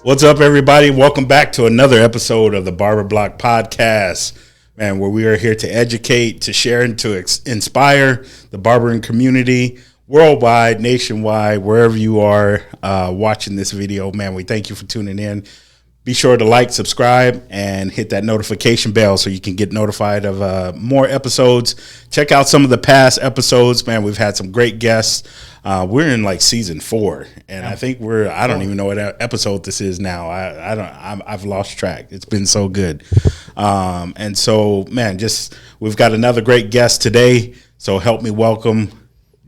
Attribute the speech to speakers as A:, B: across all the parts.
A: What's up, everybody? Welcome back to another episode of the Barber Block Podcast, man, where we are here to educate, to share, and to inspire the barbering community worldwide, nationwide, wherever you are watching this video. Man, we thank you for tuning in. Be sure to like, subscribe, and hit that notification bell so you can get notified of more episodes. Check out some of the past episodes, man. We've had some great guests. We're in like season 4, and I think I don't even know what episode this is now. I've lost track. It's been so good. And so, man, we've got another great guest today. So help me welcome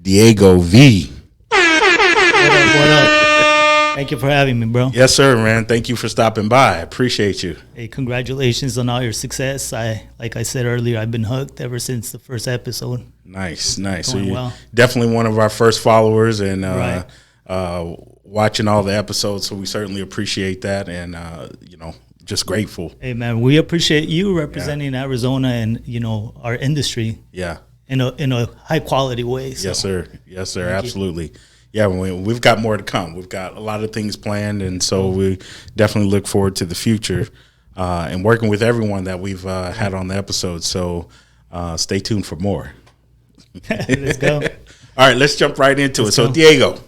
A: Diego V.
B: What up? Thank you for having me, bro.
A: Yes, sir, man. Thank you for stopping by. I appreciate you.
B: Hey, congratulations on all your success. Like I said earlier, I've been hooked ever since the first episode.
A: Nice. So
B: you're
A: well. Definitely one of our first followers and watching all the episodes. So we certainly appreciate that, and just grateful.
B: Hey, man, we appreciate you representing Arizona and our industry.
A: Yeah.
B: In a high quality way. So.
A: Yes, sir. Absolutely. Yeah, we've got more to come. We've got a lot of things planned, and so we definitely look forward to the future and working with everyone that we've had on the episode. So stay tuned for more.
B: Let's go.
A: All right, let's jump right into it. So, Diego,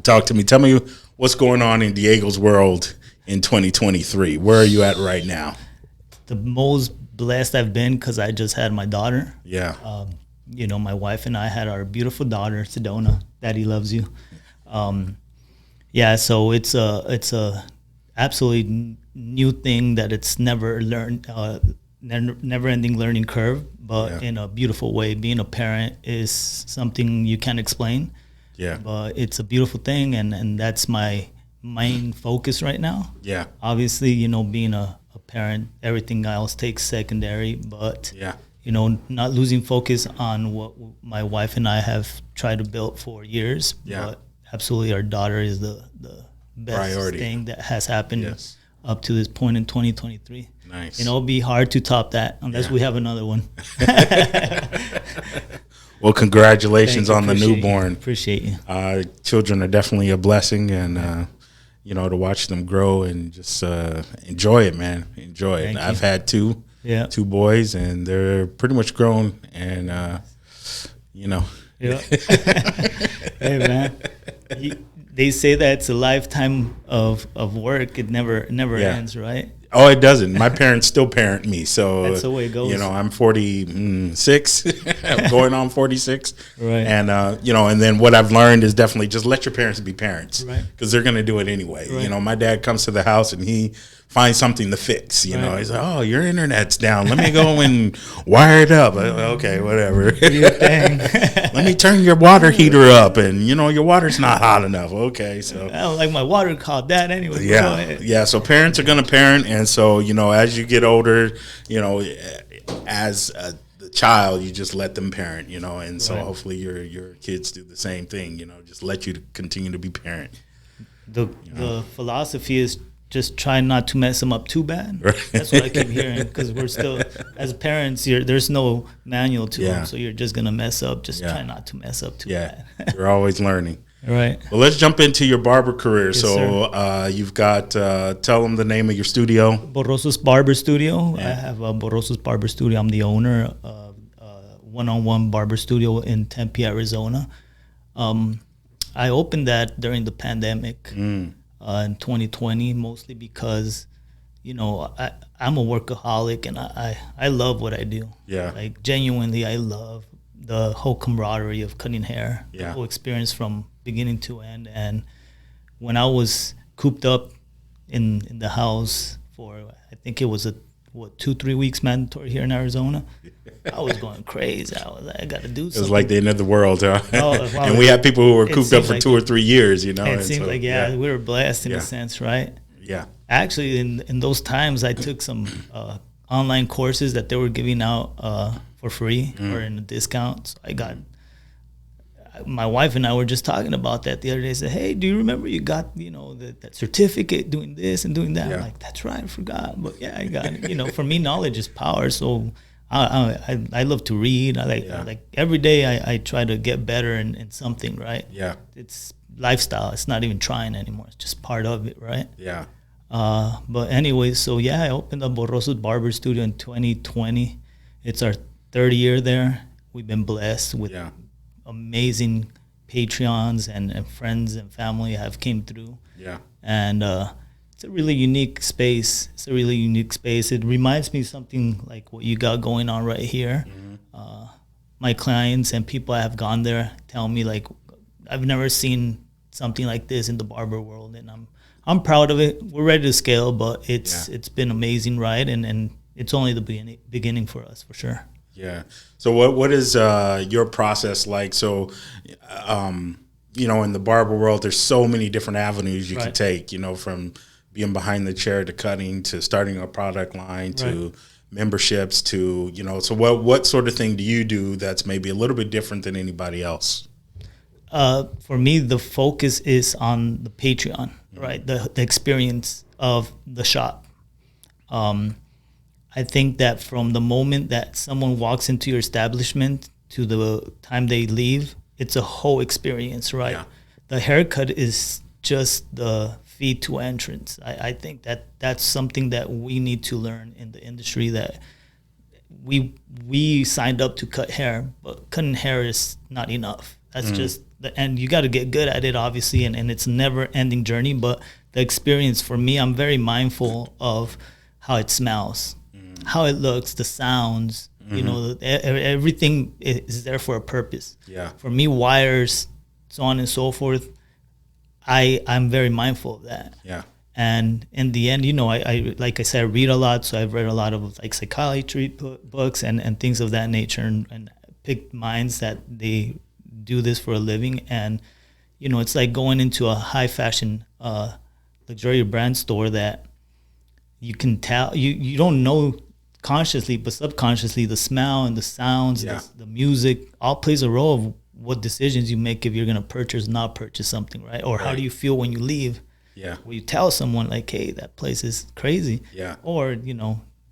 A: talk to me. Tell me what's going on in Diego's world in 2023. Where are you at right now?
B: The most blessed I've been because I just had my daughter.
A: Yeah.
B: My wife and I had our beautiful daughter, Sedona. Daddy loves you. So it's a absolutely new thing that it's never ending learning curve, but in a beautiful way. Being a parent is something you can't explain.
A: Yeah.
B: But it's a beautiful thing, and that's my main focus right now.
A: Yeah.
B: Obviously, being a parent, everything else takes secondary, but not losing focus on what my wife and I have tried to build for years.
A: Yeah.
B: But absolutely, our daughter is the best
A: priority
B: thing that has happened up to this point in 2023.
A: Nice.
B: It'll be hard to top that unless we have another one.
A: Well, congratulations on the newborn.
B: Appreciate you.
A: Children are definitely a blessing, and to watch them grow and just enjoy it, man. Enjoy it. I've had two boys, and they're pretty much grown, and
B: Yeah. Hey, man. They say that it's a lifetime of work. It never ends, right?
A: Oh, it doesn't. My parents still parent me, so
B: that's the way it goes.
A: I'm 46, going on 46,
B: right?
A: And and then what I've learned is definitely just let your parents be parents,
B: right?
A: Because they're going to do it anyway. Right. My dad comes to the house and he finds something to fix. He's like, "Oh, your internet's down. Let me go and wire it up." Okay, whatever. Let me turn your water heater up, and your water's not hot enough. Okay, so
B: I don't like my water caught that anyway.
A: Yeah. So parents are going to parent, and so as you get older, as the child, you just let them parent, and so hopefully your kids do the same thing. Just let you continue to be parent.
B: The philosophy is just try not to mess them up too bad. Right. That's what I keep hearing, because we're still, as parents, there's no manual to them, so you're just gonna mess up. Just try not to mess up too bad.
A: You're always learning.
B: Right.
A: Well, let's jump into your barber career.
B: Yes,
A: you've got, tell them the name of your studio.
B: Borrosos Barber Studio. Yeah. I have a Borrosos Barber Studio. I'm the owner of one-on-one barber studio in Tempe, Arizona. I opened that during the pandemic in 2020, mostly because, I'm a workaholic, and I love what I do.
A: Yeah.
B: Like, genuinely, I love the whole camaraderie of cutting hair, the whole experience from beginning to end. And when I was cooped up in the house for, I think it was 2-3 weeks mandatory here in Arizona, I was going crazy. I was like, I got to do something.
A: It was like the end of the world, huh?
B: Oh, wow.
A: And we had people who were cooped up for 2 or 3 years,
B: It seemed like, we were blessed in a sense, right?
A: Yeah.
B: Actually, in those times, I took some online courses that they were giving out for free or in a discount. So I got, my wife and I were just talking about that the other day. I said, hey, do you remember you got, that certificate doing this and doing that? Yeah. I'm like, that's right, I forgot. But I got it. For me, knowledge is power. So I love to read. I like every day I try to get better in something, right?
A: Yeah.
B: It's lifestyle. It's not even trying anymore. It's just part of it, right?
A: Yeah.
B: But anyway, so yeah, I opened up Borrosos Barber Studio in 2020. It's our third year there. We've been blessed with amazing Patreons and friends and family have came through.
A: Yeah.
B: And it's a really unique space. It reminds me of something like what you got going on right here. My clients and people I have gone there tell me like, I've never seen something like this in the barber world, and I'm proud of it. We're ready to scale, but it's been amazing ride, and it's only the beginning for us for sure.
A: Yeah. So what is your process like? So, in the barber world, there's so many different avenues you can take. From being behind the chair to cutting to starting a product line to memberships to So what sort of thing do you do that's maybe a little bit different than anybody else?
B: For me, the focus is on the Patreon, right? The experience of the shop. I think that from the moment that someone walks into your establishment to the time they leave, it's a whole experience, right? Yeah. The haircut is just the fee to entrance. I think that's something that we need to learn in the industry, that we signed up to cut hair, but cutting hair is not enough. That's just and you got to get good at it, obviously, and it's a never-ending journey. But the experience for me, I'm very mindful of how it smells, how it looks, the sounds. Everything is there for a purpose. Yeah. For me, wires, so on and so forth. I'm very mindful of that. Yeah. And in the end, I like I said, I read a lot. So I've read a lot of like psychology books and things of that nature, and picked minds that they do this for a living. And it's like going into a high fashion luxury brand store that you can tell you don't know consciously, but subconsciously, the smell and the sounds, the music all plays a role of what decisions you make if you're going to purchase or not purchase something, right? Or how do you feel when you leave? Yeah. Will you tell someone like, hey, that place is crazy? Yeah. Or,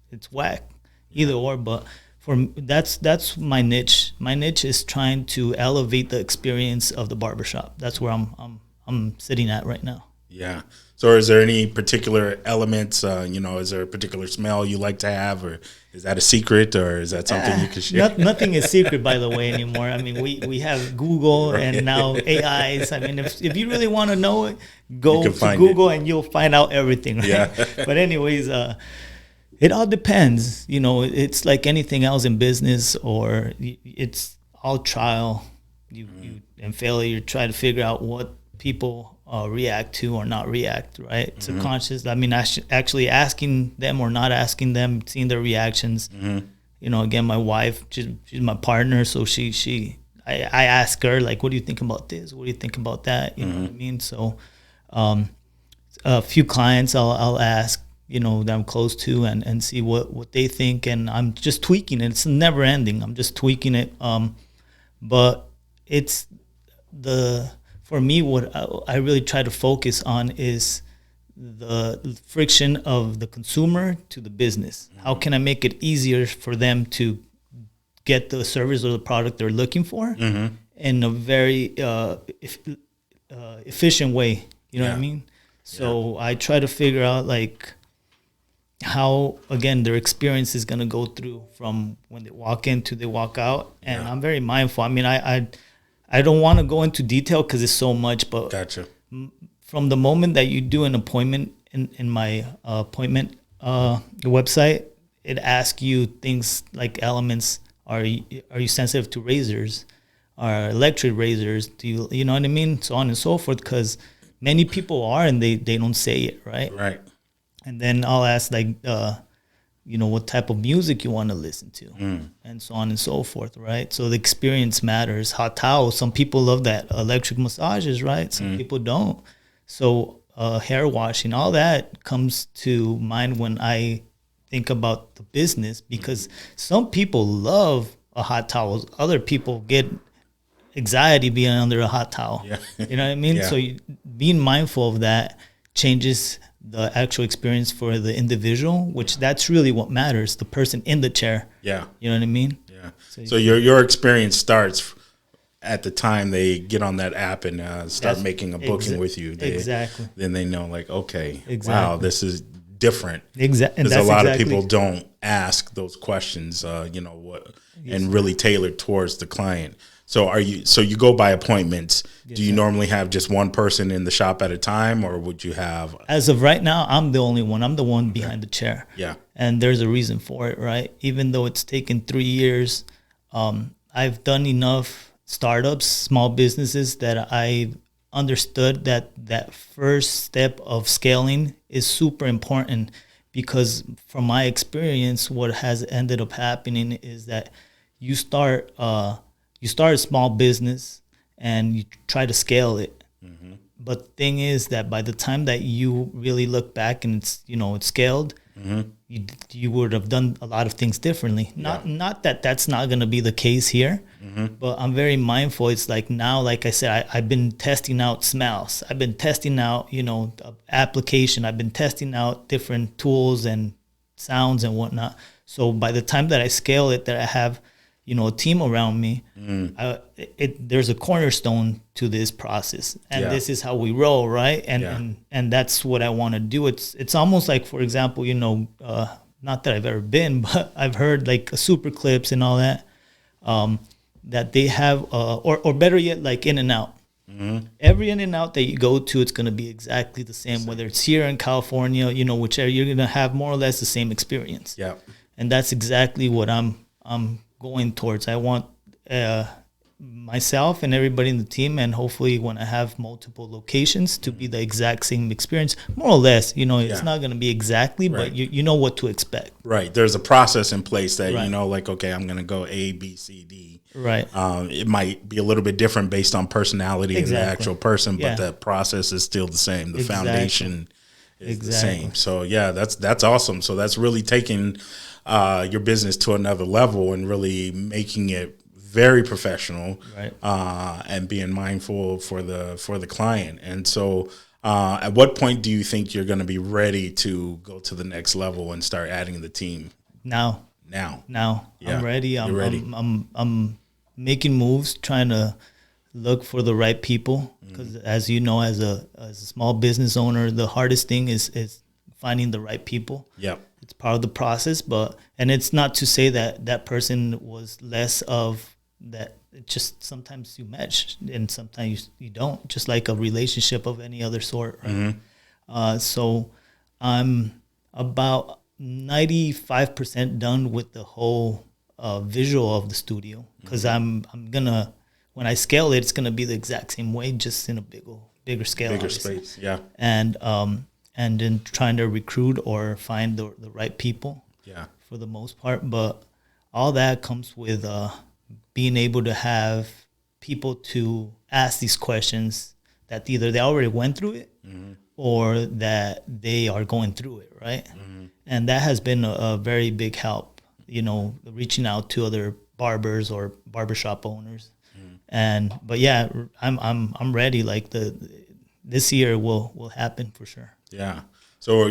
B: it's whack. Either or. But for me, that's my niche. My niche is trying to elevate the experience of the barbershop. That's where I'm sitting at right now. Yeah.
A: So is there any particular elements, is there a particular smell you like to have, or is that a secret, or is that something you can share?
B: Nothing is secret, by the way, anymore. I mean, we have Google and now AIs. I mean, if you really want to know it, go to Google and you'll find out everything, right? Yeah. But anyways, it all depends. It's like anything else in business, or it's all trial and failure. You try to figure out what people react to or not react, right? Subconscious. I mean, actually asking them or not asking them, seeing their reactions. Again, my wife, she's my partner, so I ask her, like, what do you think about this? What do you think about that? You know what I mean? So a few clients I'll ask, that I'm close to, and see what they think, and I'm just tweaking it. It's never ending. I'm just tweaking it. But it's for me, what I really try to focus on is the friction of the consumer to the business. How can I make it easier for them to get the service or the product they're looking for in a very efficient way? You know what I mean? So I try to figure out like how, again, their experience is going to go through from when they walk in to they walk out. And I'm very mindful. I mean, I don't want to go into detail because it's so much, but from the moment that you do an appointment in my appointment website, it asks you things like elements. Are you sensitive to razors? Are electric razors? Do you know what I mean? So on and so forth, because many people are and they don't say it, right? Right. And then I'll ask like, what type of music you want to listen to, and so on and so forth, right? So the experience matters. Hot towels, some people love that. Electric massages, right? Some people don't. So hair washing, all that comes to mind when I think about the business, because some people love a hot towel. Other people get anxiety being under a hot towel. Yeah. You know what I mean? Yeah. So being mindful of that changes the actual experience for the individual, which that's really what matters, the person in the chair. Yeah. You know what I mean?
A: Yeah. So your experience starts at the time they get on that app and start making a booking with you.
B: Exactly.
A: Then they know, like, okay, wow, this is different.
B: Exactly.
A: Because a lot of people don't ask those questions, and really tailored towards the client. So you go by appointments. Do you normally have just one person in the shop at a time, or would you have?
B: As of right now, I'm the only one. I'm the one behind the chair.
A: Yeah.
B: And there's a reason for it, right? Even though it's taken 3 years, I've done enough startups, small businesses, that I understood that first step of scaling is super important, because from my experience, what has ended up happening is that you start a small business and you try to scale it. Mm-hmm. But the thing is that by the time that you really look back and it's scaled, mm-hmm. you would have done a lot of things differently. Not that that's not going to be the case here, mm-hmm. but I'm very mindful. It's like now, like I said, I've been testing out smells. I've been testing out, application. I've been testing out different tools and sounds and whatnot. So by the time that I scale it, that I have, a team around me, there's a cornerstone to this process, and this is how we roll, right? And that's what I want to do. It's almost like, for example, not that I've ever been, but I've heard like Super Clips and all that, that they have, or better yet, like In-N-Out. Mm-hmm. Every In-N-Out that you go to, it's going to be exactly the same, whether it's here in California, whichever, you're going to have more or less the same experience. Yeah, and that's exactly what I'm going towards. I want myself and everybody in the team, and hopefully when I have multiple locations, to be the exact same experience, more or less. It's not going to be exactly, but you know what to expect. Right.
A: There's a process in place that like, okay, I'm going to go A, B, C, D.
B: Right.
A: It might be a little bit different based on personality and the actual person, but the process is still the same. The foundation is the same. So that's awesome. So that's really taking your business to another level and really making it very professional, right? And being mindful for the client. And so, at what point do you think you're going to be ready to go to the next level and start adding the team?
B: Now.
A: Yeah.
B: I'm ready.
A: You're ready.
B: I'm making moves, trying to look for the right people, because as you know, as a small business owner, the hardest thing is finding the right people.
A: Yeah.
B: It's part of the process, and it's not to say that that person was less of that. It just sometimes you match and sometimes you don't, just like a relationship of any other sort, right? Mm-hmm. So I'm about 95% done with the whole visual of the studio, because I'm gonna, when I scale it, it's gonna be the exact same way, just in a bigger scale,
A: bigger space, yeah.
B: And then trying to recruit or find the right people, for the most part. But all that comes with being able to have people to ask these questions that either they already went through it, mm-hmm. or that they are going through it, right? Mm-hmm. And that has been a very big help, reaching out to other barbers or barbershop owners. Mm-hmm. But I'm ready. Like this year will happen for sure.
A: Yeah. So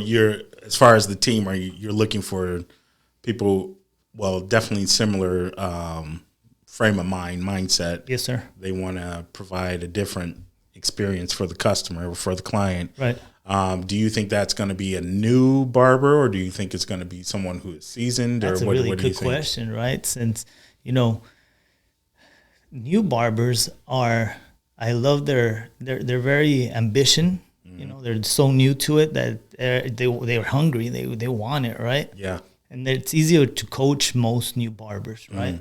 A: as far as the team, you're looking for people, well, definitely similar frame of mindset.
B: Yes, sir.
A: They want to provide a different experience for the customer or for the client.
B: Right.
A: Do you think that's going to be a new barber, or do you think it's going to be someone who is seasoned?
B: That's a really good question, right? Since, new barbers are, I love they're very ambition. They're so new to it that they're hungry. They want it, right?
A: Yeah.
B: And it's easier to coach most new barbers, right?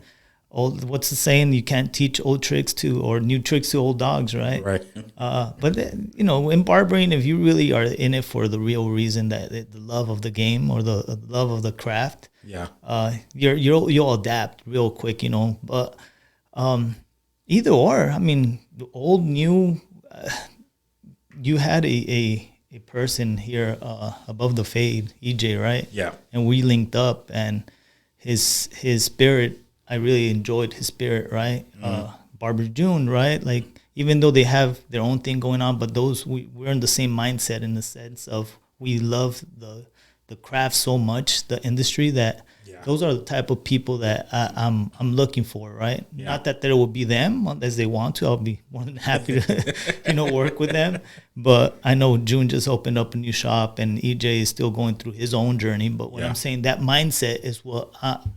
B: What's the saying? You can't teach old tricks or new tricks to old dogs, right?
A: Right.
B: But in barbering, if you really are in it for the real reason, that the love of the game or the love of the craft, you'll adapt real quick, But either or, I mean, the old, new. You had a person here above the fade, EJ, right?
A: Yeah.
B: And we linked up, and his spirit, I really enjoyed his spirit, right? Mm-hmm. Barber June, right? Like, even though they have their own thing going on, but we're in the same mindset, in the sense of we love the craft so much, the industry, that those are the type of people that I'm looking for, right? Yeah. Not that there will be them unless they want to. I'll be more than happy to work with them. But I know June just opened up a new shop, and EJ is still going through his own journey. But what I'm saying, that mindset is what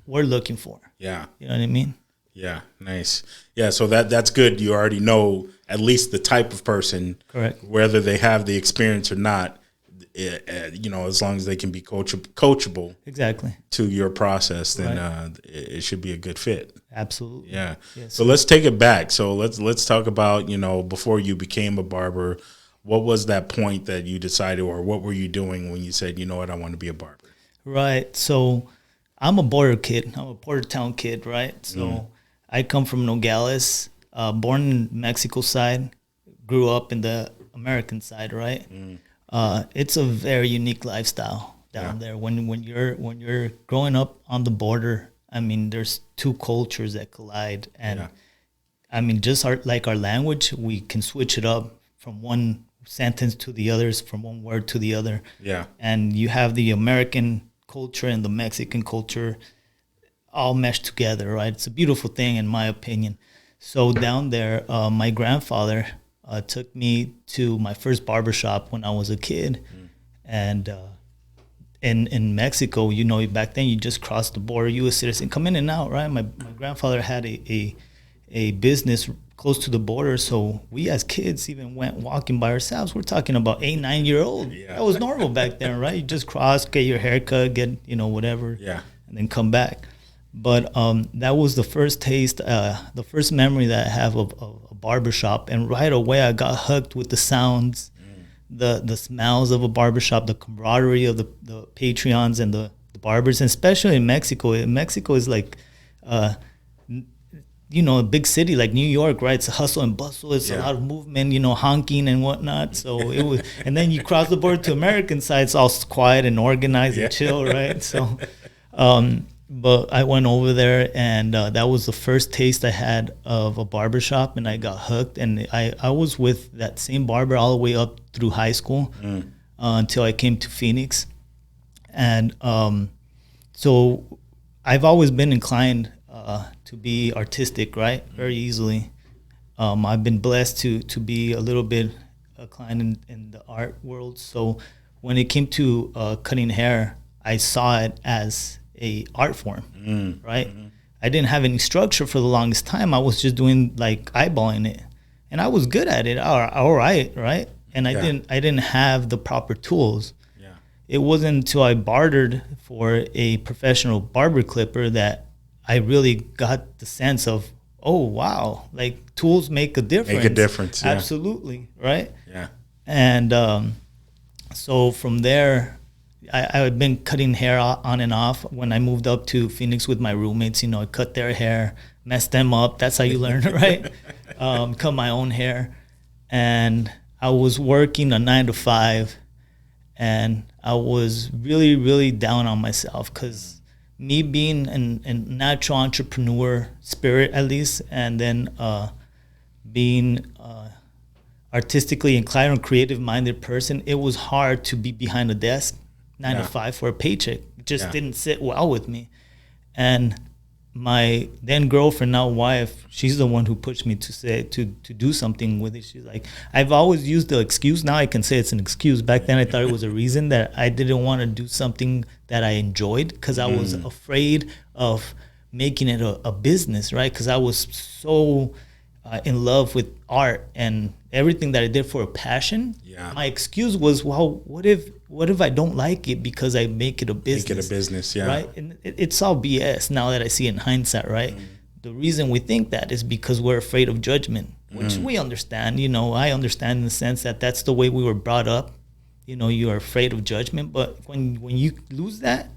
B: we're looking for. Yeah, you know what I mean?
A: Yeah, nice. Yeah, so that's good. You already know at least the type of person,
B: correct?
A: Whether they have the experience or not. As long as they can be coachable
B: exactly
A: to your process, then it should be a good fit.
B: Absolutely.
A: Yeah. Yes. So let's take it back. So let's talk about, before you became a barber, what was that point that you decided, or what were you doing when you said, you know what, I want to be a barber?
B: Right. So I'm a border kid. I'm a Portertown kid, right? So I come from Nogales, born in Mexico side, grew up in the American side, right? It's a very unique lifestyle down there. When you're growing up on the border, I mean, there's two cultures that collide, and I mean, just our language, we can switch it up from one sentence to the others, from one word to the other. Yeah, and you have the American culture and the Mexican culture all meshed together, right? It's a beautiful thing, in my opinion. So down there, my grandfather took me to my first barbershop when I was a kid. And in Mexico, back then you just crossed the border, U.S. citizen, come in and out, right? My grandfather had a business close to the border, so we as kids even went walking by ourselves. We're talking about 8, 9 year old. Yeah. That was normal back then, right? You just cross, get your haircut, get whatever, and then come back. But that was the first taste, the first memory that I have of a barbershop. And right away I got hooked with the sounds, the smells of a barbershop, the camaraderie of the Patreons and the barbers, and especially in Mexico. Mexico is like, a big city like New York, right? It's a hustle and bustle. It's a lot of movement, honking and whatnot. So it was, and then you cross the border to American side, it's all quiet and organized and chill, right? So, but I went over there, and that was the first taste I had of a barbershop, and I got hooked. And I was with that same barber all the way up through high school until I came to Phoenix. And so I've always been inclined to be artistic, right? Very easily. I've been blessed to be a little bit inclined in the art world. So when it came to cutting hair, I saw it as a art form, right? I didn't have any structure for the longest time. I was just doing like eyeballing it, and I was good at it. All right. And I didn't have the proper tools. Yeah. It wasn't until I bartered for a professional barber clipper that I really got the sense of, oh wow, like tools make a difference.
A: Yeah.
B: Absolutely, right? Yeah. And so from there, I had been cutting hair on and off. When I moved up to Phoenix with my roommates, I cut their hair, messed them up. That's how you learn, right? Cut my own hair. And I was working a 9 to 5, and I was really, really down on myself because me being a natural entrepreneur spirit, at least, and then being artistically inclined or creative-minded person, it was hard to be behind a desk 9 to 5 for a paycheck. It just didn't sit well with me. And my then girlfriend, now wife, she's the one who pushed me to do something with it. She's like, I've always used the excuse. Now I can say it's an excuse. Back then I thought it was a reason that I didn't want to do something that I enjoyed because I was afraid of making it a business, right? Because I was so in love with art and everything that I did for a passion. Yeah. My excuse was, well, what if I don't like it because I make it a business?
A: Make it a business, yeah.
B: Right? And it's all BS now that I see it in hindsight, right? The reason we think that is because we're afraid of judgment, which we understand. I understand in the sense that that's the way we were brought up. You are afraid of judgment, but when you lose that,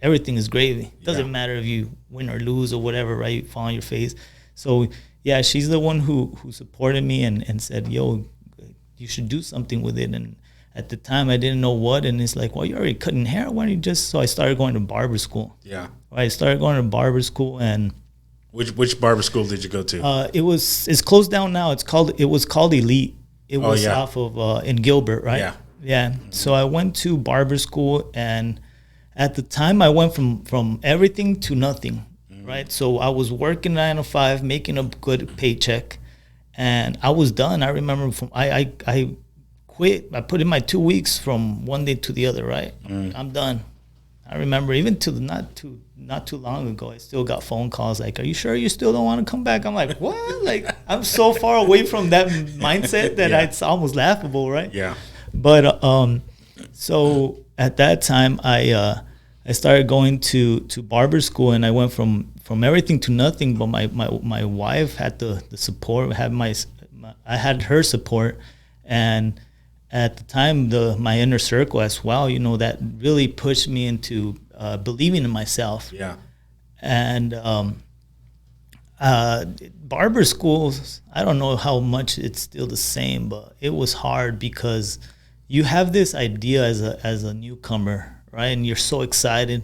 B: everything is gravy. It doesn't matter if you win or lose or whatever, right? You fall on your face. So yeah, she's the one who supported me and said, yo, you should do something with it. And at the time I didn't know what, and it's like, well, you're already cutting hair, why don't you just, so I started going to barber school. Yeah. I started going to barber school. And
A: which barber school did you go to?
B: It's closed down now. It was called Elite. It was off of in Gilbert, right? Yeah. So I went to barber school, and at the time I went from everything to nothing, right? So I was working 9 to 5, making a good paycheck, and I was done. I remember I quit. I put in my 2 weeks from one day to the other, right? I'm done. I remember even to not too long ago, I still got phone calls like, "Are you sure you still don't want to come back?" I'm like, "What?" Like, I'm so far away from that mindset that it's almost laughable, right?
A: Yeah.
B: But so at that time, I started going to barber school, and I went from everything to nothing. But my wife had the support, I had her support, and at the time, my inner circle as well, that really pushed me into believing in myself.
A: Yeah.
B: And barber schools, I don't know how much it's still the same, but it was hard because you have this idea as a newcomer, right? And you're so excited,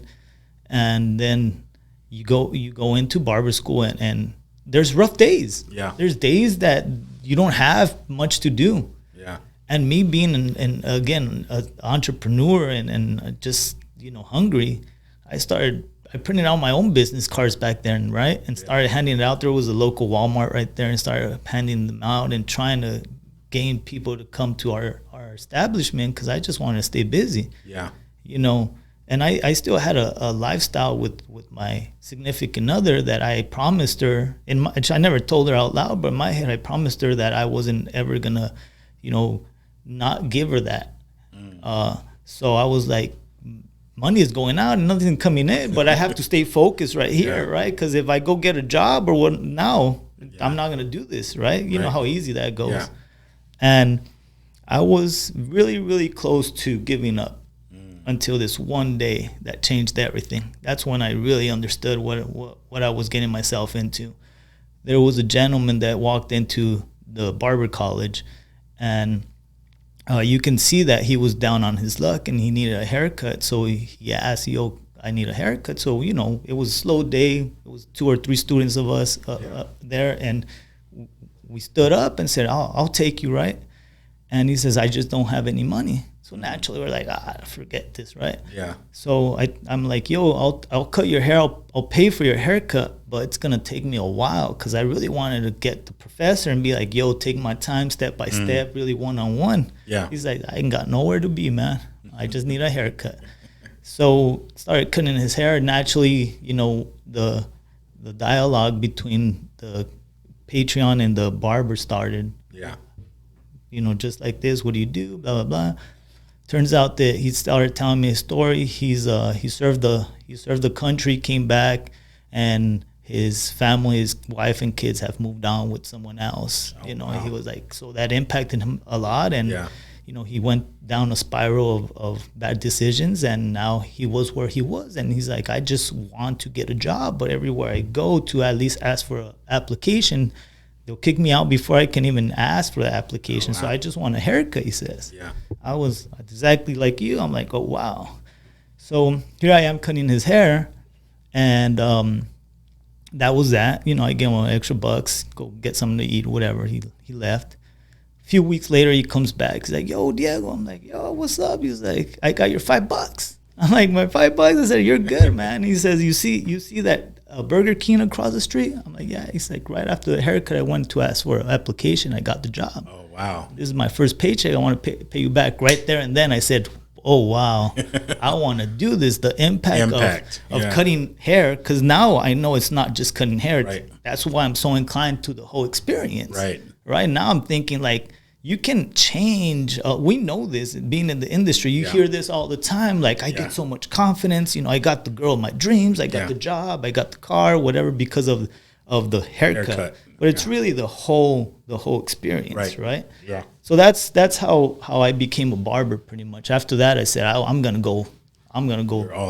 B: and then you go into barber school, and there's rough days.
A: Yeah.
B: There's days that you don't have much to do.
A: Yeah.
B: And me being an entrepreneur and just hungry, I printed out my own business cards back then, right? And started handing it out. There was a local Walmart right there, and started handing them out and trying to gain people to come to our establishment because I just wanted to stay busy.
A: Yeah.
B: And I still had a lifestyle with my significant other that I promised her, which I never told her out loud, but in my head I promised her that I wasn't ever gonna, not give her that. So I was like, money is going out and nothing's coming in, but I have to stay focused right here, right? Because if I go get a job or what now, I'm not gonna do this, right? You know how easy that goes.
A: Yeah.
B: And I was really, really close to giving up until this one day that changed everything. That's when I really understood what I was getting myself into. There was a gentleman that walked into the barber college, and you can see that he was down on his luck and he needed a haircut. So he asked, "Yo, I need a haircut." So, it was a slow day. It was 2 or 3 students of us there, and we stood up and said, I'll take you, right? And he says, "I just don't have any money." So naturally we're like, forget this, right?
A: Yeah.
B: So I'm like, "Yo, I'll cut your hair. I'll pay for your haircut, but it's gonna take me a while because I really wanted to get the professor and be like, yo, take my time step by step, really one-on-one." Yeah. He's like, "I ain't got nowhere to be, man. I just need a haircut." So started cutting his hair. Naturally, the dialogue between the Patreon and the barber started.
A: Yeah.
B: Just like this. "What do you do?" Blah blah blah. Turns out that he started telling me a story. He served the country, came back, and his family, his wife and kids have moved on with someone else. Wow. He was like, so that impacted him a lot, and he went down a spiral of bad decisions, and now he was where he was, and he's like, "I just want to get a job, but everywhere I go to at least ask for an application, they'll kick me out before I can even ask for the application. So I just want a haircut," he says. Yeah. I was exactly like you. I'm like, oh, wow. So here I am cutting his hair, and that was that. I gave him extra bucks, go get something to eat, whatever. He left. A few weeks later, he comes back. He's like, "Yo, Diego." I'm like, "Yo, what's up?" He's like, "I got your $5. I'm like, "My $5?" I said, "You're good, man." He says, you see that Burger King across the street?" I'm like, "Yeah." He's like, "Right after the haircut, I went to ask for an application. I got the job."
A: Oh, wow.
B: "This is my first paycheck. I want to pay you back right there." And then I said, "Oh, wow, I want to do this." The impact. of cutting hair, because now I know it's not just cutting hair.
A: Right.
B: That's why I'm so inclined to the whole experience.
A: Right.
B: Right now I'm thinking like, you can change. We know this, being in the industry. You hear this all the time. Like, I get so much confidence. I got the girl of my dreams. I got the job. I got the car, whatever, because of the haircut. But it's really the whole experience, right?
A: Yeah.
B: So that's how I became a barber, pretty much. After that, I said, I'm gonna go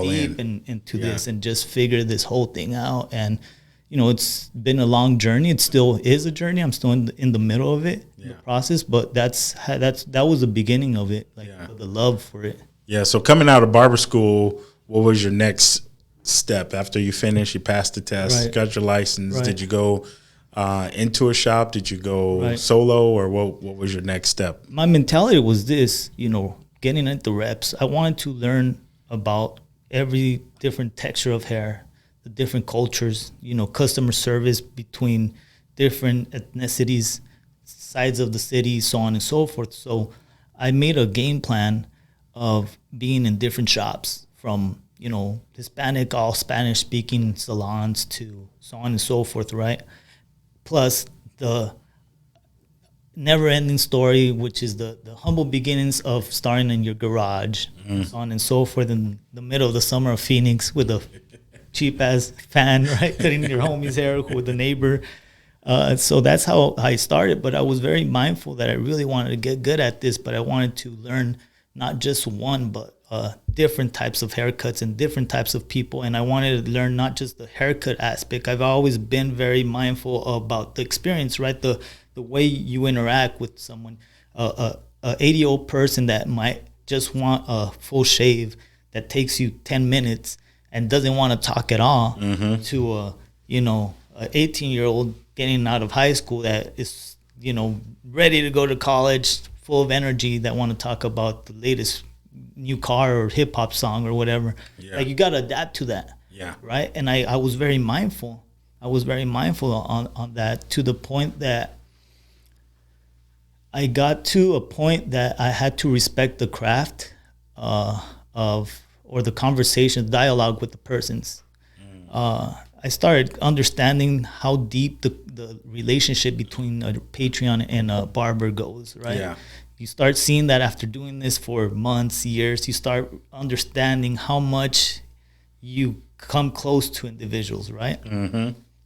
B: deep into this and just figure this whole thing out. And it's been a long journey. It still is a journey. I'm still in the middle of it, the process. But that was the beginning of it, the love for it.
A: Yeah. So coming out of barber school, what was your next step after you finished? You passed the test, got your license. Right. Did you go into a shop? Did you go solo, or what was your next step?
B: My mentality was this: getting into reps, I wanted to learn about every different texture of hair, the different cultures, customer service between different ethnicities, sides of the city, so on and so forth. So I made a game plan of being in different shops, from Hispanic, all Spanish speaking salons to so on and so forth, right? Plus the never ending story, which is the humble beginnings of starting in your garage, so on and so forth, in the middle of the summer of Phoenix with a cheap ass fan, right? Cutting your homie's hair with the neighbor. So that's how I started. But I was very mindful that I really wanted to get good at this, but I wanted to learn not just one, but different types of haircuts and different types of people. And I wanted to learn not just the haircut aspect. I've always been very mindful about the experience, right? The way you interact with someone, a 80-year-old person that might just want a full shave that takes you 10 minutes and doesn't want to talk at all, to a 18-year-old getting out of high school that is ready to go to college, full of energy, that want to talk about the latest new car or hip hop song or whatever. Like, you got to adapt to that. Right. And I was very mindful. On that, to the point that I got to a point that I had to respect the craft or the conversation, the dialogue with the persons. I started understanding how deep the relationship between a Patreon and a barber goes, right? You start seeing that after doing this for months, years. You start understanding how much you come close to individuals, right?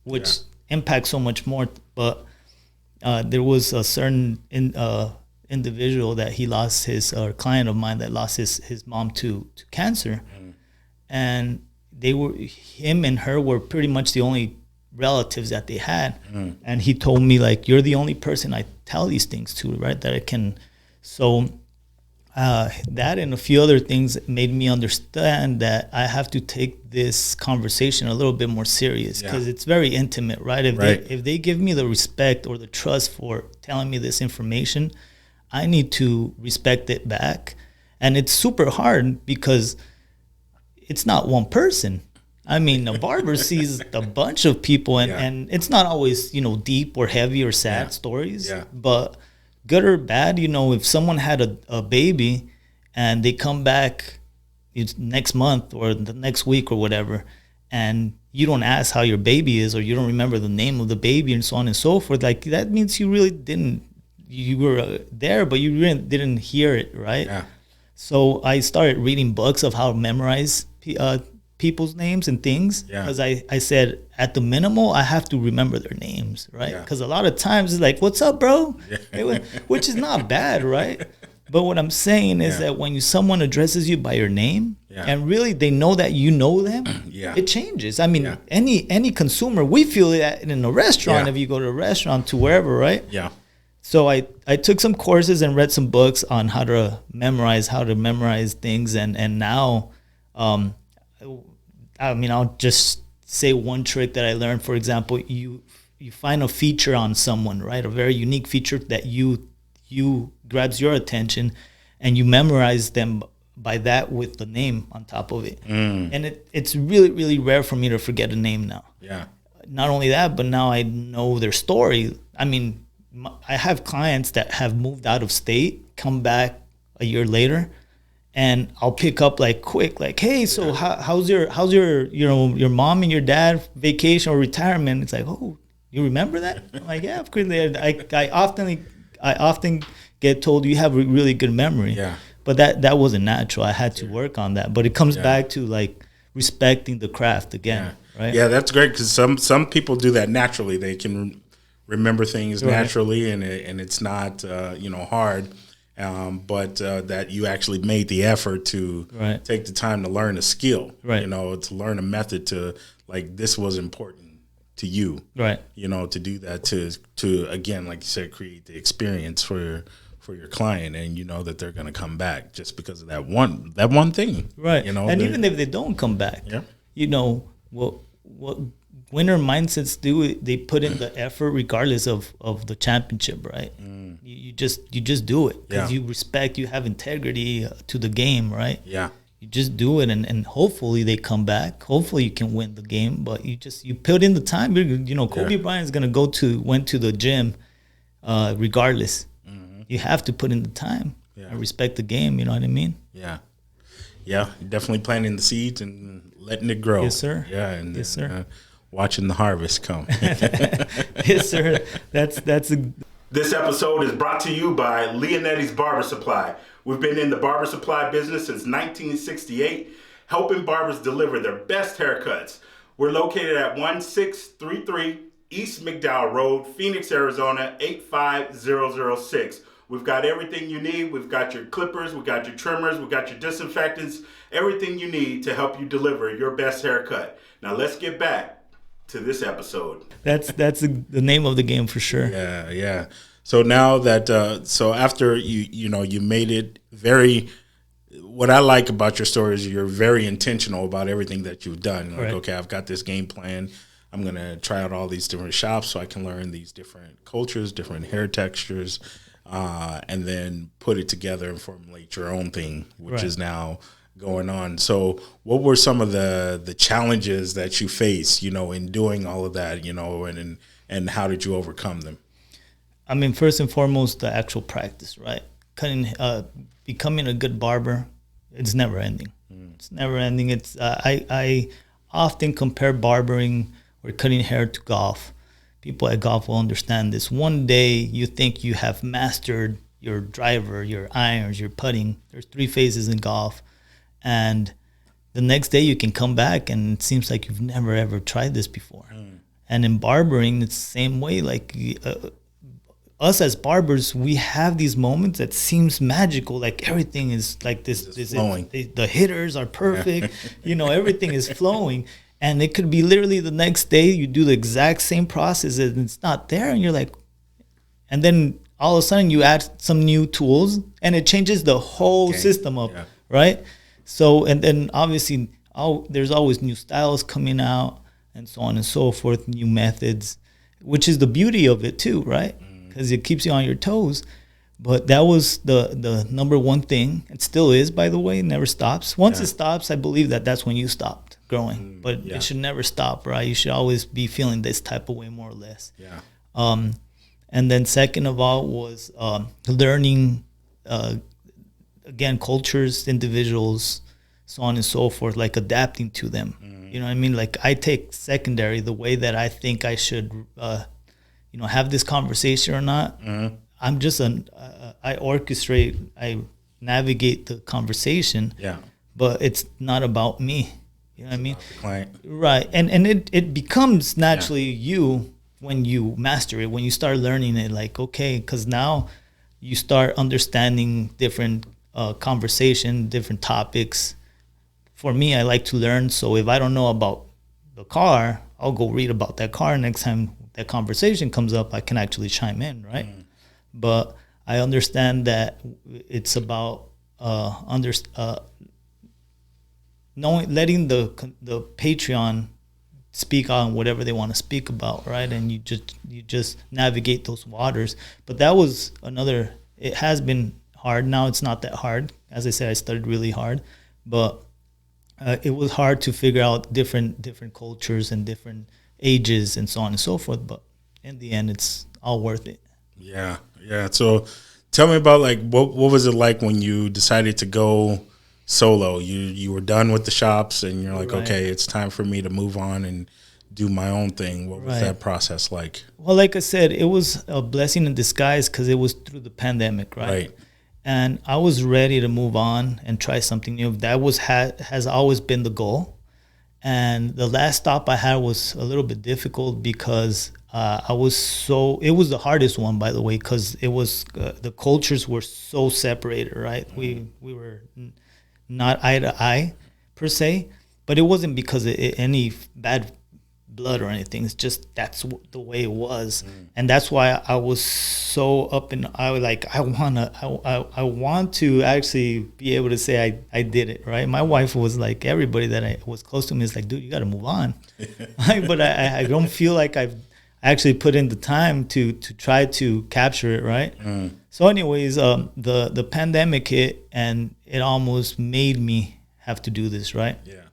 B: Which impacts so much more. But there was a certain individual that he lost a client of mine that lost his mom to cancer. And him and her were pretty much the only relatives that they had. And he told me, like, you're the only person I tell these things to, right? That I can. So that and a few other things made me understand that I have to take this conversation a little bit more serious, because it's very intimate, right? If they give me the respect or the trust for telling me this information, I need to respect it back. And it's super hard because it's not one person. I mean, a barber sees a bunch of people, and it's not always, deep or heavy or sad stories, but good or bad, if someone had a baby and they come back next month or the next week or whatever, and you don't ask how your baby is, or you don't remember the name of the baby and so on and so forth, like, that means you really didn't, you were there, but you really didn't hear it, right? So I started reading books of how to memorize people's names and things, because I said, at the minimal, I have to remember their names, right? Because a lot of times it's like, what's up, bro? Which is not bad, right? But what I'm saying is that when someone addresses you by your name, and really they know that you know them, it changes. I mean, any consumer, we feel that in a restaurant, if you go to a restaurant to wherever, right? So I took some courses and read some books on how to memorize things, and now, I'll just say one trick that I learned. For example, you find a feature on someone, right? A very unique feature that you grabs your attention, and you memorize them by that with the name on top of it. And it's really, really rare for me to forget a name now. Not only that, but now I know their story. I mean, I have clients that have moved out of state, come back a year later, and I'll pick up quick, hey, so how's your mom and your dad vacation or retirement? It's like, oh, you remember that? I'm like, yeah, of course. I often get told you have a really good memory. But that wasn't natural. I had to work on that. But it comes back to respecting the craft again, right? Yeah,
A: that's great, because some people do that naturally. They can remember things naturally, and it's not hard. But that you actually made the effort to take the time to learn a skill, to learn a method to, this was important to you, to do that, to again, like you said, create the experience for your client, and that they're going to come back just because of that one thing,
B: and even if they don't come back, what winner mindsets do it. They put in the effort regardless of the championship, right? You just do it because you respect, you have integrity to the game, right?
A: Yeah.
B: You just do it, and hopefully they come back. Hopefully you can win the game, but you put in the time. Kobe Bryant is gonna went to the gym, regardless. You have to put in the time and respect the game. You know what I mean?
A: Yeah. Yeah, definitely planting the seeds and letting it grow.
B: Yes, sir.
A: Yeah, and
B: yes, sir.
A: Watching the harvest come.
B: Yes, sir.
A: This episode is brought to you by Leonetti's Barber Supply. We've been in the barber supply business since 1968, helping barbers deliver their best haircuts. We're located at 1633 East McDowell Road, Phoenix, Arizona, 85006. We've got everything you need. We've got your clippers, we've got your trimmers, we've got your disinfectants, everything you need to help you deliver your best haircut. Now let's get back to this episode.
B: That's the name of the game for sure.
A: Yeah. So now that after you made it very, what I like about your story is you're very intentional about everything that you've done. Like,
B: right.
A: Okay, I've got this game plan. I'm going to try out all these different shops so I can learn these different cultures, different hair textures, and then put it together and formulate your own thing, which
B: right.
A: is now going on. So what were some of the challenges that you faced, in doing all of that, and how did you overcome them?
B: I mean, first and foremost, the actual practice, right? Becoming a good barber, it's never ending. It's never ending. It's I often compare barbering or cutting hair to golf. People at golf will understand this. One day you think you have mastered your driver, your irons, your putting. There's 3 phases in golf. And the next day you can come back and it seems like you've never ever tried this before. And in barbering, it's the same way. Like us as barbers, we have these moments that seems magical. Like everything is like this
A: flowing.
B: The hitters are perfect. Everything is flowing. And it could be literally the next day you do the exact same process and it's not there. And you're like, and then all of a sudden you add some new tools and it changes the whole system up, right? So, and then obviously there's always new styles coming out and so on and so forth, new methods, which is the beauty of it too, right? Because it keeps you on your toes. But that was the number one thing. It still is, by the way. It never stops. Once it stops, I believe that's when you stopped growing. But it should never stop, right? You should always be feeling this type of way, more or less.
A: Yeah.
B: And then second of all was learning, again, cultures, individuals, so on and so forth, like adapting to them. You know what I mean? Like I take secondary the way that I think I should, have this conversation or not. I'm just I orchestrate, I navigate the conversation.
A: Yeah.
B: But it's not about me. You know what I mean?
A: The client.
B: Right. And it becomes naturally you when you master it, when you start learning it, like, okay, because now you start understanding different conversation, different topics. For me, I like to learn. So if I don't know about the car, I'll go read about that car. Next time that conversation comes up, I can actually chime in, right? But I understand that it's about letting the Patreon speak on whatever they want to speak about, right? And you just navigate those waters. But that was it has been hard. Now it's not that hard. As I said, I studied really hard, but it was hard to figure out different cultures and different ages and so on and so forth. But in the end, it's all worth it.
A: Yeah. So tell me about what was it like when you decided to go solo? You were done with the shops and you're like, okay, it's time for me to move on and do my own thing. What was that process like? Well,
B: like I said, it was a blessing in disguise because it was through the pandemic, right? And I was ready to move on and try something new. That has always been the goal. And the last stop I had was a little bit difficult because it was the hardest one, by the way, because it was the cultures were so separated, right? We were not eye to eye per se, but it wasn't because of any bad blood or anything. It's just that's the way it was, and that's why I was so up and I want to actually be able to say I did it right. My wife was like, everybody that I was close to me is like, dude, you got to move on. But I don't feel like I've actually put in the time to try to capture it, right? So anyways, the pandemic hit and it almost made me have to do this, right?
A: Yeah.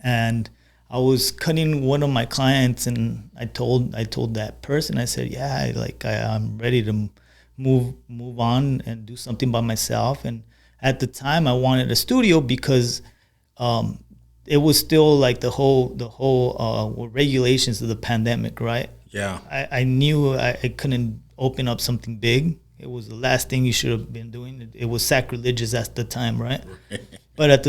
B: And I was cutting one of my clients, and I told that person, I said, yeah, I'm ready to move on and do something by myself. And at the time, I wanted a studio because it was still like the whole regulations of the pandemic, right?
A: Yeah.
B: I knew I couldn't open up something big. It was the last thing you should have been doing. It was sacrilegious at the time, right? But at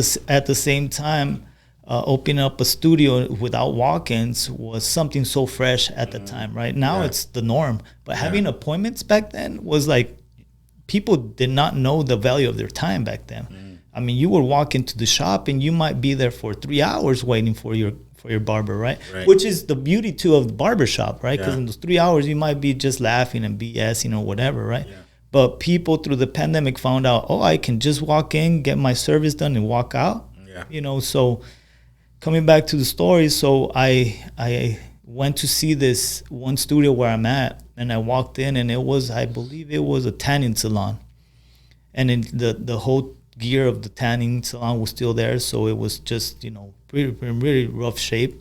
B: the same time, opening up a studio without walk-ins was something so fresh at the time, right? Now it's the norm. But having appointments back then was like, people did not know the value of their time back then. I mean, you would walk into the shop and you might be there for 3 hours waiting for your barber, right? Which is the beauty too of the barber shop, right? Because in those 3 hours you might be just laughing and BSing or whatever, right? But people through the pandemic found out, oh, I can just walk in, get my service done, and walk out. You know, so coming back to the story, so I went to see this one studio where I'm at, and I walked in, and I believe it was a tanning salon, and in the whole gear of the tanning salon was still there, so it was just, you know, really rough shape.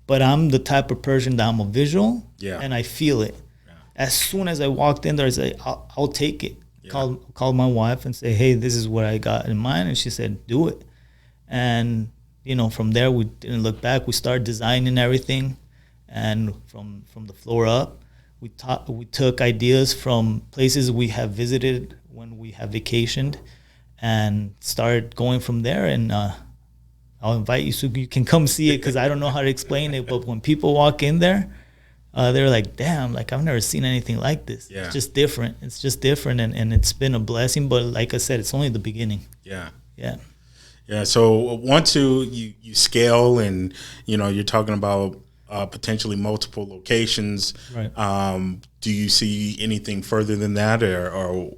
B: But I'm the type of person that I'm a visual, and I feel it. As soon as I walked in there, I said, I'll take it. Called my wife and say, hey, this is what I got in mind, and she said, do it. And you know, from there we didn't look back. We started designing everything, and from the floor up, we took ideas from places we have visited when we have vacationed, and started going from there. And I'll invite you so you can come see it, because I don't know how to explain it. But when people walk in there, they're like, damn, like I've never seen anything like this. It's just different. It's just different, and it's been a blessing. But like I said, it's only the beginning. Yeah.
A: So once you scale, and you know, you're talking about potentially multiple locations. Right. Do you see anything further than that, or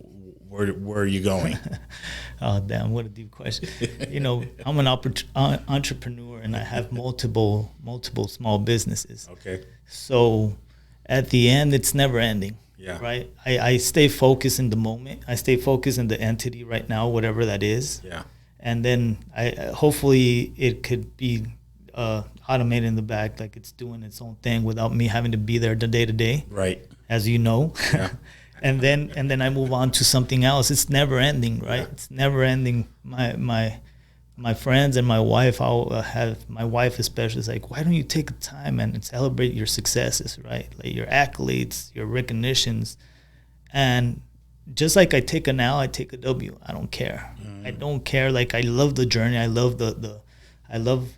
A: where are you going?
B: Oh, damn, what a deep question. You know, I'm an entrepreneur, and I have multiple small businesses.
A: Okay.
B: So at the end, it's never ending. Right. I stay focused in the moment. I stay focused in the entity right now, whatever that is. And then hopefully it could be automated in the back, like it's doing its own thing without me having to be there the day to day.
A: Right.
B: As you know. and then I move on to something else. It's never ending, right? It's never ending. My friends and my wife, I'll have my wife especially is like, why don't you take the time and celebrate your successes, right? Like your accolades, your recognitions, and just like I take an L, I take a W. I don't care. I don't care. Like I love the journey. I love I love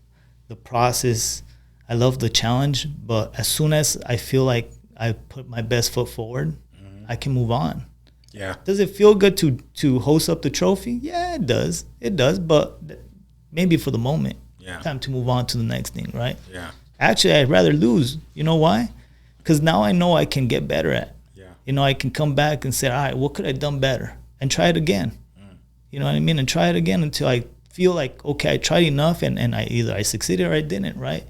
B: the process. I love the challenge. But as soon as I feel like I put my best foot forward, I can move on. Does it feel good to host up the trophy? Yeah, it does. It does. But maybe for the moment, time to move on to the next thing, right? Actually, I'd rather lose. You know why? Because now I know I can get better at. You know, I can come back and say, all right, what could I have done better? And try it again. You know what I mean? And try it again until I feel like, okay, I tried enough, and I succeeded or I didn't, right?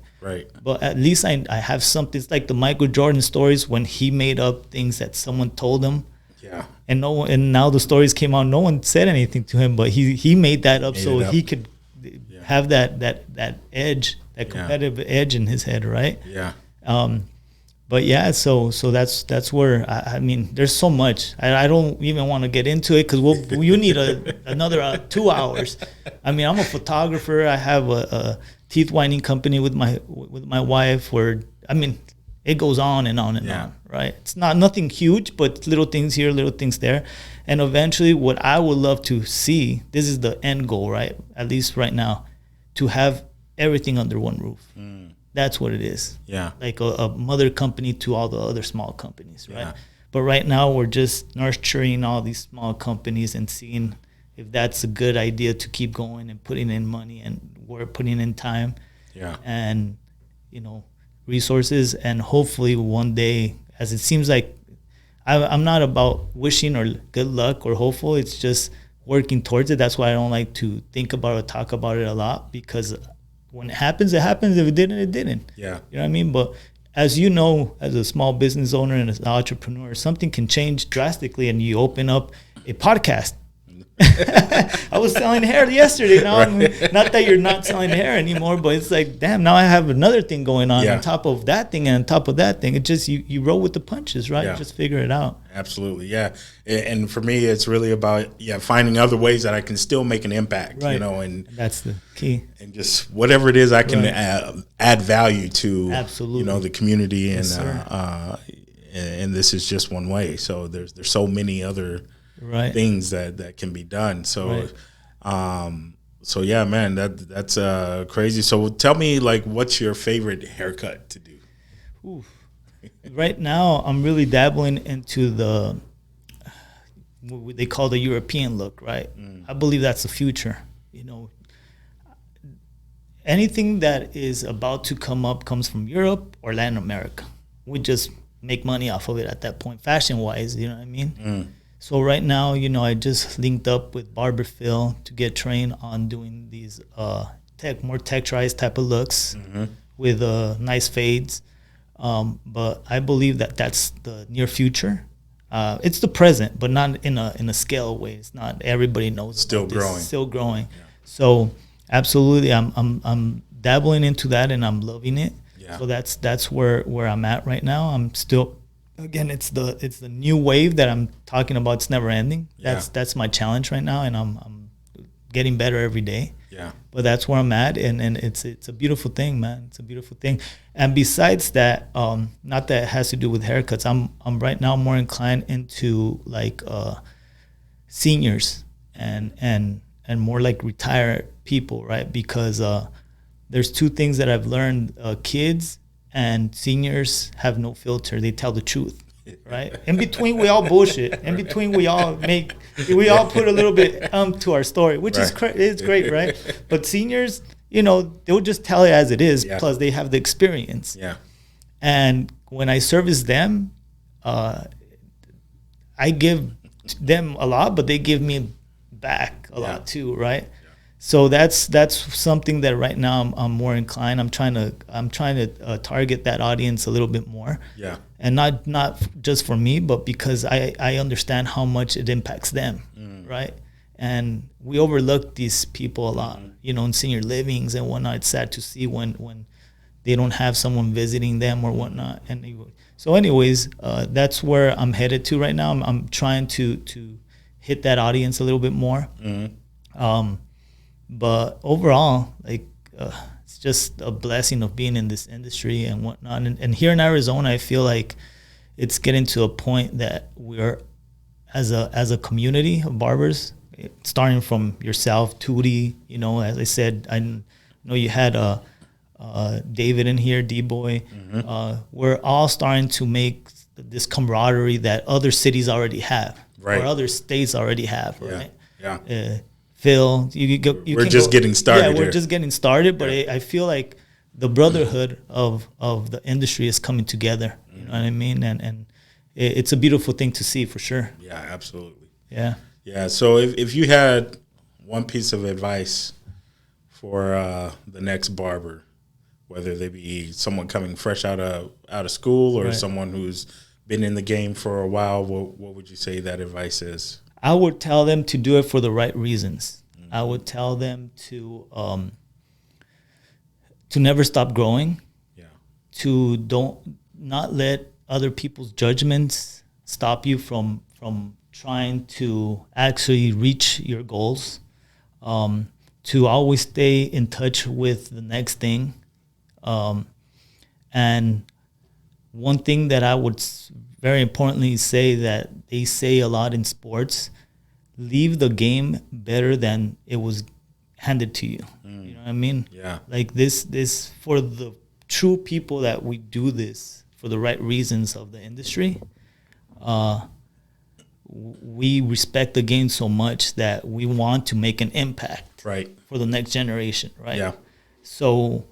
B: But at least I have something. It's like the Michael Jordan stories when he made up things that someone told him. And now the stories came out, no one said anything to him, but he made that up he could have that edge, that competitive edge in his head, right? But yeah, so that's where I mean, there's so much. I don't even want to get into it, because you need another 2 hours. I mean, I'm a photographer. I have a teeth whitening company with my wife. Where I mean, it goes on and on and on, right? It's nothing huge, but little things here, little things there, and eventually, what I would love to see. This is the end goal, right? At least right now, to have everything under one roof. That's what it is. Like a mother company to all the other small companies, right? But right now we're just nurturing all these small companies and seeing if that's a good idea to keep going and putting in money, and we're putting in time. And resources, and hopefully one day, as it seems like, I'm not about wishing or good luck or hopeful. It's just working towards it. That's why I don't like to think about or talk about it a lot, because when it happens, it happens. If it didn't, it didn't.
A: Yeah.
B: You know what I mean? But as you know, as a small business owner and an entrepreneur, something can change drastically, and you open up a podcast. I was selling hair yesterday. Now, right. Not that you're not selling hair anymore, but it's like, damn, now I have another thing going on on top of that thing and on top of that thing. It just, you roll with the punches, right? Just figure it out.
A: Absolutely, yeah. And for me, it's really about finding other ways that I can still make an impact,
B: right.
A: And
B: that's the key.
A: And just whatever it is I can add value to,
B: absolutely,
A: the community, and
B: yes,
A: and this is just one way. So there's so many other things that can be done. So, so yeah, man, that's crazy. So tell me, like, what's your favorite haircut to do?
B: Oof. Right now, I'm really dabbling into what they call the European look, right? I believe that's the future. Anything that is about to come up comes from Europe or Latin America. We just make money off of it at that point, fashion-wise, you know what I mean? So right now, I just linked up with Barber Phil to get trained on doing these more texturized type of looks with nice fades. But I believe that that's the near future. It's the present, but not in a scale way. It's not everybody knows.
A: Still growing.
B: Still growing. Yeah. So absolutely, I'm dabbling into that, and I'm loving it. Yeah. So that's where I'm at right now. I'm still. Again, it's the new wave that I'm talking about. It's never ending. That's my challenge right now, and I'm getting better every day.
A: Yeah.
B: But that's where I'm at, and it's a beautiful thing, man. It's a beautiful thing. And besides that, not that it has to do with haircuts. I'm right now more inclined into like seniors and more like retired people, right? Because there's two things that I've learned: kids and seniors have no filter. They tell the truth, right? In between, we all bullshit. In between, we all put a little bit to our story, which is it's great, right? But seniors, they'll just tell it as it is. Yeah. Plus, they have the experience.
A: Yeah.
B: And when I service them, I give them a lot, but they give me back a lot too, right? So that's something that right now I'm more inclined. I'm trying to target that audience a little bit more. Yeah. And not just for me, but because I understand how much it impacts them, right? And we overlook these people a lot, in senior livings and whatnot. It's sad to see when they don't have someone visiting them or whatnot. And so, anyways, that's where I'm headed to right now. I'm trying to hit that audience a little bit more. But overall, like, it's just a blessing of being in this industry and whatnot. And here in Arizona, I feel like it's getting to a point that we're, as a community of barbers, starting from yourself, Tootie, as I said, I know you had David in here, D-Boy. We're all starting to make this camaraderie that other cities already have, or other states already have, right? Yeah. Phil,
A: we're just getting started.
B: Yeah, we're just getting started, but I feel like the brotherhood of the industry is coming together. You know what I mean? And it's a beautiful thing to see, for sure.
A: Yeah, absolutely.
B: Yeah.
A: Yeah. So if you had one piece of advice for the next barber, whether they be someone coming fresh out of school or someone who's been in the game for a while, what would you say that advice is?
B: I would tell them to do it for the right reasons. I would tell them to never stop growing. Yeah. To not let other people's judgments stop you from trying to actually reach your goals. To always stay in touch with the next thing. And one thing that I would very importantly say that they say a lot in sports: leave the game better than it was handed to you. You know what I mean? Yeah. Like this for the true people that we do this for the right reasons of the industry. We respect the game so much that we want to make an impact for the next generation, right? Yeah. So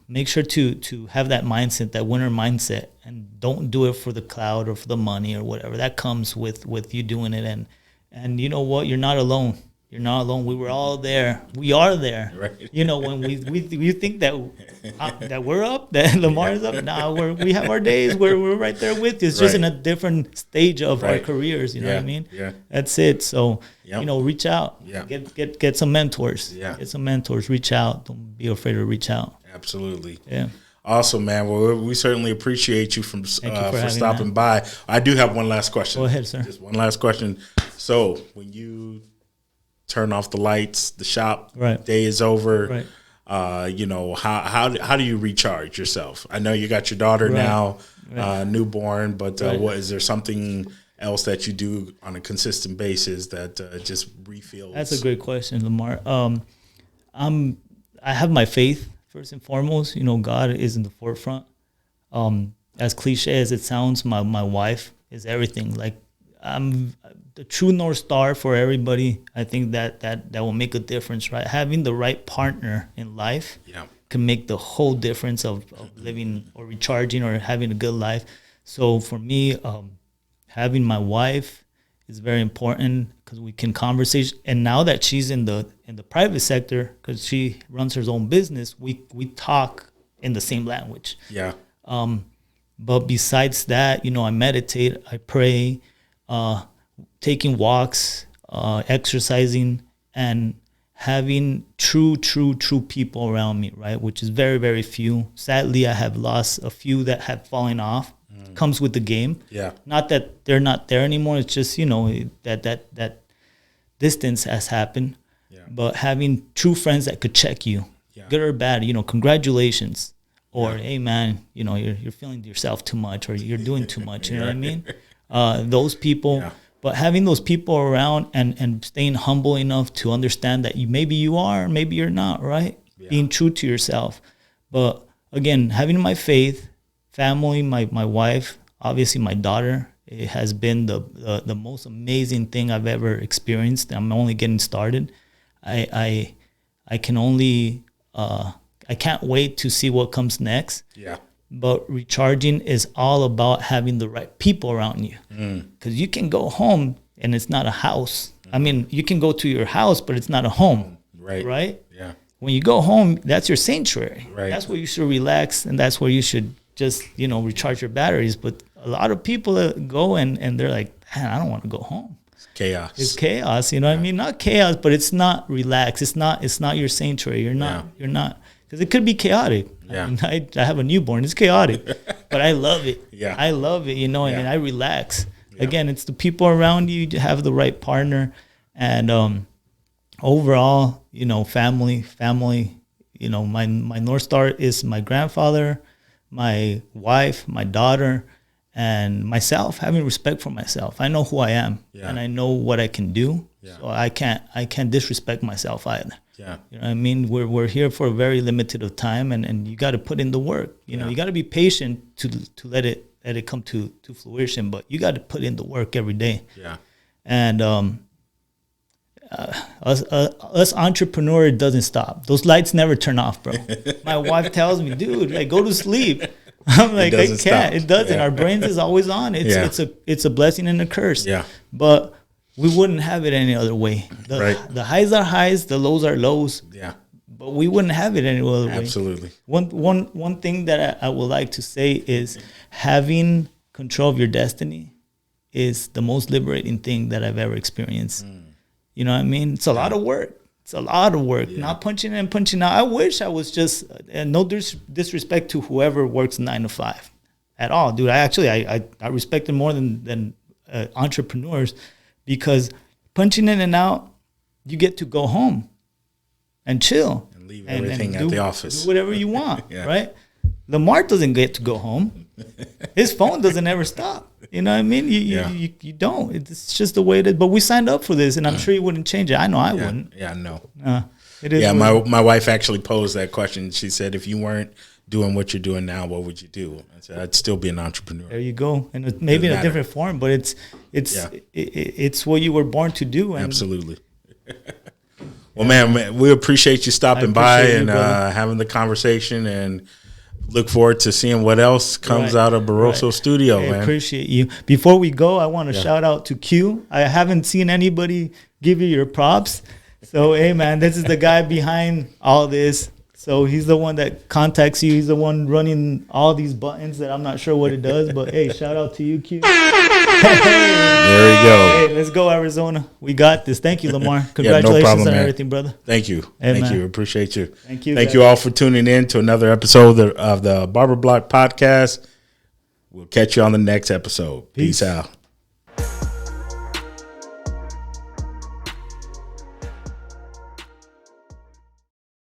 B: make sure to have that mindset, that winner mindset, and don't do it for the cloud or for the money or whatever that comes with you doing it. And you know what? You're not alone. You're not alone. We were all there. We are there. Right. You know, when we think that that we're up, that Lamar is up. Now we have our days where we're right there with you. It's just in a different stage of our careers. You know what I mean? Yeah. That's it. So you know, reach out. Yeah. Get some mentors. Yeah. Get some mentors. Reach out. Don't be afraid to reach out.
A: Absolutely.
B: Yeah.
A: Awesome, man. Well, we certainly appreciate you for stopping by. I do have one last question.
B: Go ahead, sir.
A: Just one last question. So when you turn off the lights, the shop day is over. Right. You know, how do you recharge yourself? I know you got your daughter now, newborn, but what is there something else that you do on a consistent basis that just refills?
B: That's a great question, Lamar. I have my faith first and foremost. You know, God is in the forefront. As cliche as it sounds, my wife is everything. Like, I'm the true North Star for everybody. I think that will make a difference, right? Having the right partner in life can make the whole difference of living or recharging or having a good life. So for me, having my wife is very important because we can conversation. And now that she's in the private sector, because she runs her own business, we talk in the same language. Yeah. But besides that, you know, I meditate, I pray, taking walks, exercising, and having true people around me, right? Which is very, very few. Sadly, I have lost a few that have fallen off. Comes with the game. Yeah. Not that they're not there anymore. It's just, you know, that distance has happened. Yeah. But having true friends that could check you, good or bad, you know, congratulations. Or, hey, man, you know, you're feeling yourself too much, or you're doing too much. You know what I mean? Those people, but having those people around and staying humble enough to understand that maybe you are, maybe you're not, right? Yeah. Being true to yourself. But again, having my faith, family, my wife, obviously my daughter, it has been the most amazing thing I've ever experienced. I'm only getting started. I can only I can't wait to see what comes next. Yeah. But recharging is all about having the right people around you. Because you can go home and it's not a house. I mean, you can go to your house, but it's not a home. Right? Yeah. When you go home, that's your sanctuary. Right. That's where you should relax, and that's where you should just, you know, recharge your batteries. But a lot of people go and they're like, man, I don't want to go home. It's chaos. It's chaos. You know what I mean? Not chaos, but it's not relaxed. It's not your sanctuary. You're not. Because it could be chaotic. Yeah. I mean, I have a newborn. It's chaotic, but I love it. Yeah. I love it, you know, and I relax. Yeah. Again, it's the people around you. You have the right partner. And overall, you know, family, you know, my North Star is my grandfather, my wife, my daughter, and myself, having respect for myself. I know who I am, and I know what I can do. Yeah. So I can't disrespect myself either. Yeah. You know what I mean? We're here for a very limited of time, and you got to put in the work. You know, you got to be patient to let it come to fruition, but you got to put in the work every day. Yeah. And us entrepreneur, it doesn't stop. Those lights never turn off, bro. My wife tells me, dude, like, go to sleep. I'm like, I can't. Stop. It doesn't. Yeah. Our brains is always on. It's a blessing and a curse. Yeah. But we wouldn't have it any other way. The highs are highs, the lows are lows. Yeah. But we wouldn't have it any other way. Absolutely. One thing that I would like to say is having control of your destiny is the most liberating thing that I've ever experienced. You know what I mean? It's a lot of work. It's a lot of work. Yeah. Not punching in and punching out. I wish I was just, no disrespect to whoever works 9 to 5 at all, dude. I respect them more than entrepreneurs, because punching in and out, you get to go home and chill and leave everything at the office. Do whatever you want, right? Lamar doesn't get to go home. His phone doesn't ever stop. You know what I mean? You don't. It's just the way it is. But we signed up for this, and I'm sure you wouldn't change it. I know I wouldn't. Yeah, no. It is. Yeah, my wife actually posed that question. She said, if you weren't doing what you're doing now, what would you do? I said, I'd still be an entrepreneur. There you go. And maybe in a different form, but it's what you were born to do. And absolutely.
A: Well, man, we appreciate you stopping by and
B: brother.
A: having the conversation, and look forward to seeing what else comes out of Borrosos Studio,
B: I
A: man.
B: appreciate you. Before we go, I want to shout out to Q. I haven't seen anybody give you your props. So, hey, man, this is the guy behind all this. So he's the one that contacts you. He's the one running all these buttons that I'm not sure what it does. But, hey, shout out to you, Q.
A: There we go.
B: Hey, let's go, Arizona. We got this. Thank you, Lamar. Congratulations
A: no problem,
B: on
A: man.
B: everything, brother.
A: Thank you.
B: Hey,
A: Thank
B: man.
A: you. Appreciate you.
B: Thank you.
A: Thank
B: guys.
A: you all for tuning in to another episode of the Barber Block Podcast. We'll catch you on the next episode. Peace out.